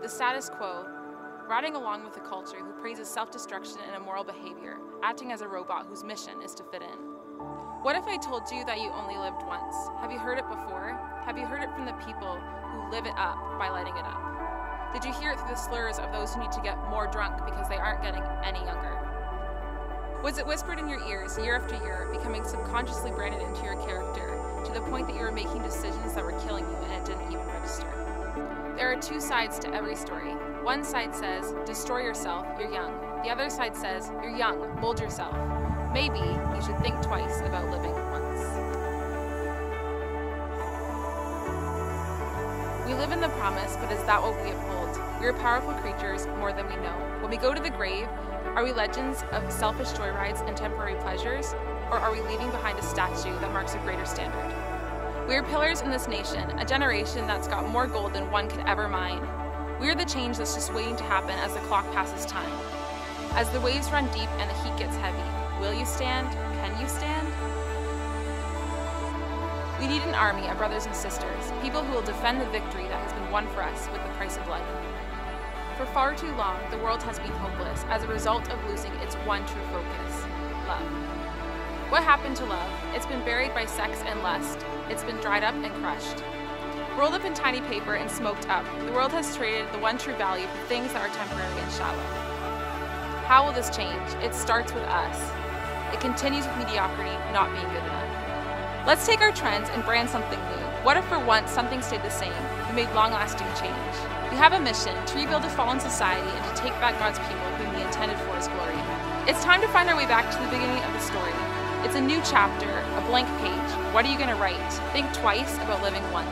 The status quo, riding along with a culture who praises self-destruction and immoral behavior, acting as a robot whose mission is to fit in. What if I told you that you only lived once? Have you heard it before? Have you heard it from the people who live it up by lighting it up? Did you hear it through the slurs of those who need to get more drunk because they aren't getting any younger? Was it whispered in your ears year after year, becoming subconsciously branded into your character, to the point that you were making decisions that were killing you and it didn't even register? There are two sides to every story. One side says, destroy yourself, you're young. The other side says, you're young, mold yourself. Maybe you should think twice about living once. We live in the promise, but is that what we uphold? We are powerful creatures more than we know. When we go to the grave, are we legends of selfish joyrides and temporary pleasures, or are we leaving behind a statue that marks a greater standard? We are pillars in this nation, a generation that's got more gold than one could ever mine. We are the change that's just waiting to happen as the clock passes time. As the waves run deep and the heat gets heavy, will you stand? Can you stand? We need an army of brothers and sisters, people who will defend the victory that has been won for us with the price of life. For far too long, the world has been hopeless as a result of losing its one true focus, love. What happened to love? It's been buried by sex and lust. It's been dried up and crushed. Rolled up in tiny paper and smoked up, the world has traded the one true value for things that are temporary and shallow. How will this change? It starts with us. It continues with mediocrity not being good enough. Let's take our trends and brand something new. What if for once something stayed the same? We made long-lasting change. We have a mission to rebuild a fallen society and to take back God's people whom He intended for His glory. It's time to find our way back to the beginning of the story. It's a new chapter, a blank page. What are you going to write? Think twice about living once.